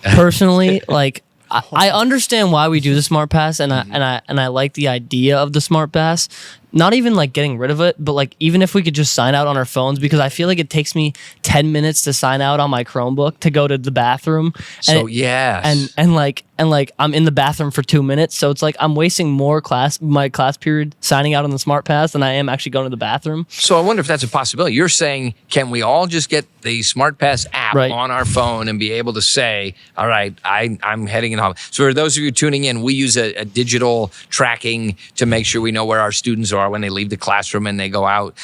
Personally, like I understand why we do the Smart Pass, and I like the idea of the Smart Pass. Not even like getting rid of it, but like even if we could just sign out on our phones, because I feel like it takes me 10 minutes to sign out on my Chromebook to go to the bathroom. So yes. And I'm in the bathroom for 2 minutes, so it's like I'm wasting my class period signing out on the Smart Pass than I am actually going to the bathroom. So I wonder if that's a possibility. You're saying, can we all just get the Smart Pass app on our phone and be able to say, all right, I'm heading in home. So for those of you tuning in, we use a digital tracking to make sure we know where our students are when they leave the classroom and they go out.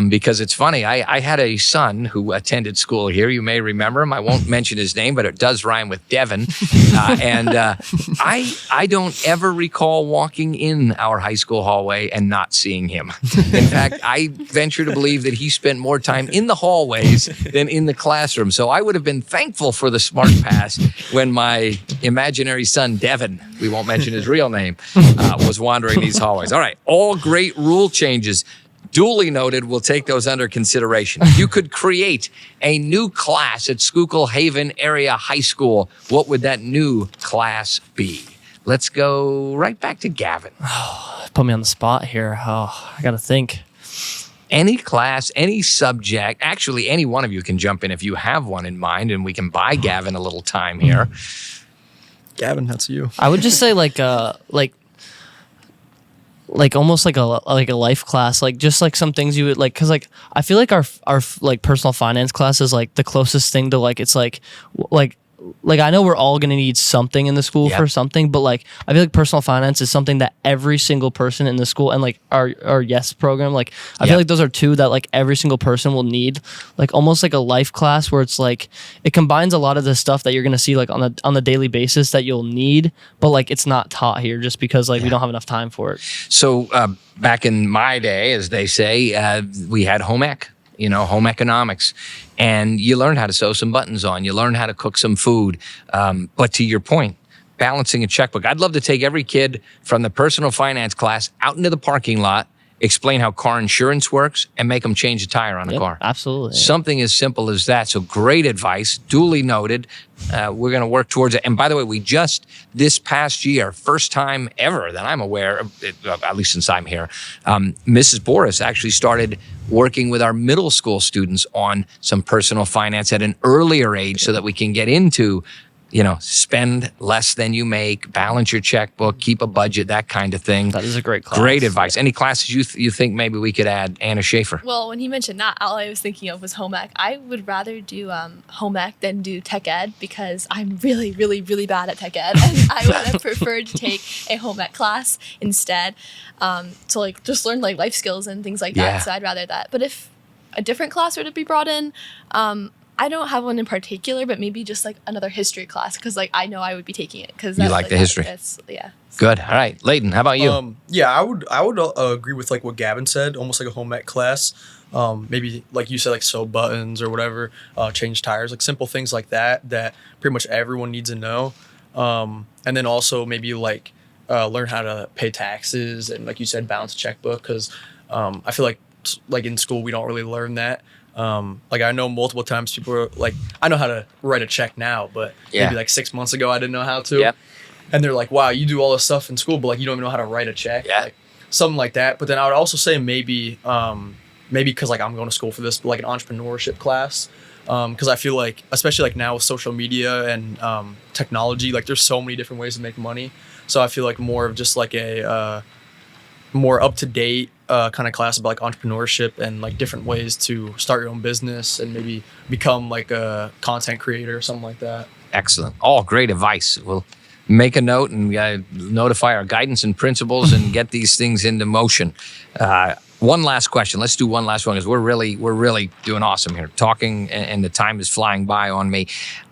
Because it's funny, I had a son who attended school here. You may remember him. I won't mention his name, but it does rhyme with Devin. I don't ever recall walking in our high school hallway and not seeing him. In fact, I venture to believe that he spent more time in the hallways than in the classroom. So I would have been thankful for the Smart Pass when my imaginary son, Devin, we won't mention his real name, was wandering these hallways. All right, all great rule changes. Duly noted, we'll take those under consideration. If you could create a new class at Schuylkill Haven Area High School, what would that new class be? Let's go right back to Gavin. Put me on the spot here. I got to think. Any class, any subject, actually any one of you can jump in if you have one in mind, and we can buy Gavin a little time here. Gavin, that's you. I would just say like almost like a life class, like just like some things you would like, because like I feel like our like personal finance class is like the closest thing to like, it's like I know we're all going to need something in the school for something, but like I feel like personal finance is something that every single person in the school, and like our YES program, like I feel like those are two that like every single person will need, like almost like a life class where it's like it combines a lot of the stuff that you're going to see like on the daily basis that you'll need, but like it's not taught here just because like we don't have enough time for it. So back in my day, as they say, we had home ec. Home economics. And you learn how to sew some buttons on. You learn how to cook some food. But to your point, balancing a checkbook. I'd love to take every kid from the personal finance class out into the parking lot, explain how car insurance works, and make them change a tire on a car. Absolutely. Something as simple as that. So great advice, duly noted. We're going to work towards it. And by the way, we just, this past year, first time ever that I'm aware of, at least since I'm here, Mrs. Boris actually started working with our middle school students on some personal finance at an earlier age so that we can get into spend less than you make, balance your checkbook, keep a budget, that kind of thing. That is a great class. Great advice. Any classes you think maybe we could add, Anna Schaeffer? Well, when he mentioned that, all I was thinking of was home ec. I would rather do home ec than do tech ed because I'm really, really, really bad at tech ed. And I would have preferred to take a home ec class instead to like just learn like life skills and things like that. Yeah. So I'd rather that. But if a different class were to be brought in, I don't have one in particular, but maybe just like another history class because like I know I would be taking it because you like the history. Yeah. Good. All right, Leyden, how about you? Yeah, I would agree with like what Gavin said, almost like a home ec class. Maybe like you said, like sew buttons or whatever, change tires, like simple things like that pretty much everyone needs to know. And then also maybe like learn how to pay taxes and like you said, balance a checkbook because I feel like in school we don't really learn that. Like I know multiple times people are like, I know how to write a check now, but maybe like 6 months ago I didn't know how to. Yeah. And they're like, wow, you do all this stuff in school, but like you don't even know how to write a check. Yeah. Like, something like that. But then I would also say maybe because like I'm going to school for this, but like an entrepreneurship class. Because I feel like, especially like now with social media and technology, like there's so many different ways to make money. So I feel like more of just like a more up-to-date kind of class about like entrepreneurship and like different ways to start your own business and maybe become like a content creator or something like that. Excellent. All great advice. We'll make a note and notify our guidance and principals and get these things into motion. One last question. Let's do one last one because we're really doing awesome here. Talking and the time is flying by on me.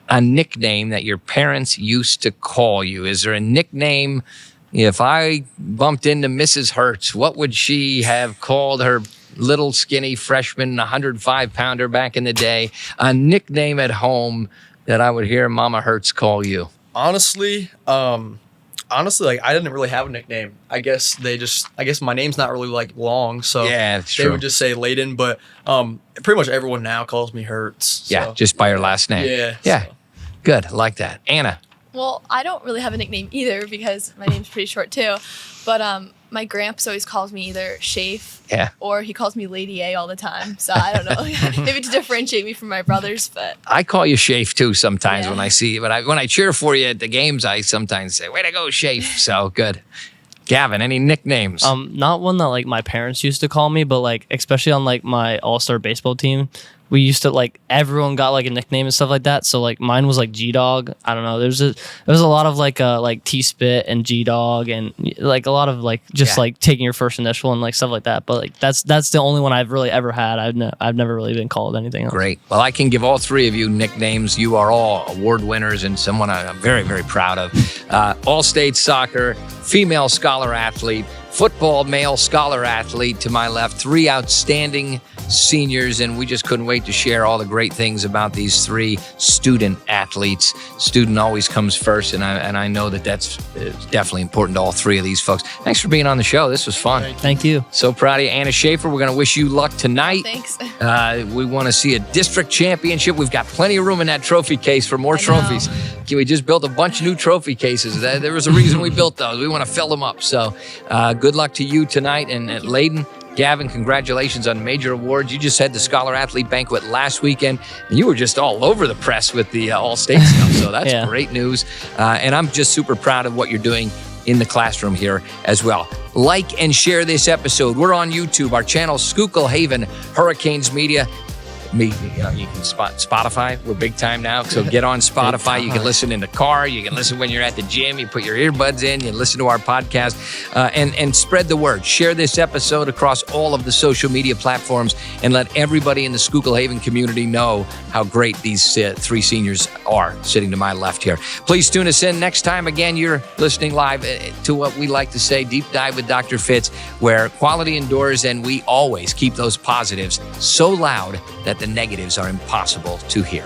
a nickname that your parents used to call you. Is there a nickname? If I bumped into Mrs. Hertz, what would she have called her little skinny freshman 105-pounder back in the day? A nickname at home that I would hear Mama Hertz call you. Honestly, like I didn't really have a nickname. I guess my name's not really like long, so yeah, it's they true. would just say Leyden, but pretty much everyone now calls me Hertz. So. Yeah, just by your last name. Yeah. So. Good. I like that. Anna. Well, I don't really have a nickname either because my name's pretty short too. But my gramps always calls me either Schaeffer or he calls me Lady A all the time. So I don't know, maybe to differentiate me from my brothers. But I call you Schaeffer too sometimes when I see you. But when I cheer for you at the games, I sometimes say, "Way to go, Schaeffer!" So good. Gavin, any nicknames? Not one that like my parents used to call me, but like especially on like my all-star baseball team, we used to like everyone got like a nickname and stuff like that. So like mine was like G-Dog. I don't know. There was a lot of like T-Spit and G-Dog and like a lot of like just like taking your first initial and like stuff like that. But like that's the only one I've really ever had. I've never really been called anything else. Great. Well, I can give all three of you nicknames. You are all award winners and someone I'm very, very proud of. All-state soccer, female scholar athlete, football male scholar athlete to my left, 3 outstanding seniors, and we just couldn't wait to share all the great things about these 3 student athletes. Student always comes first, and I know that's definitely important to all 3 of these folks. Thanks for being on the show. This was fun. Thank you. So proud of you. Anna Schaeffer, we're going to wish you luck tonight. Thanks. We want to see a district championship. We've got plenty of room in that trophy case for more trophies. We just built a bunch of new trophy cases. There was a reason we built those. We want to fill them up. So good luck to you tonight. And at Leyden, Gavin, congratulations on major awards. You just had the Scholar Athlete Banquet last weekend, and you were just all over the press with the all-state stuff. So that's great news. And I'm just super proud of what you're doing in the classroom here as well. Like and share this episode. We're on YouTube. Our channel, Schuylkill Haven Hurricanes Media. You can Spotify. We're big time now, so get on Spotify. You can listen in the car. You can listen when you're at the gym. You put your earbuds in. You listen to our podcast, and spread the word. Share this episode across all of the social media platforms, and let everybody in the Schuylkill Haven community know how great these 3 seniors are sitting to my left here. Please tune us in next time. Again, you're listening live to what we like to say, Deep Dive with Dr. Fitz, where quality endures, and we always keep those positives so loud that the negatives are impossible to hear.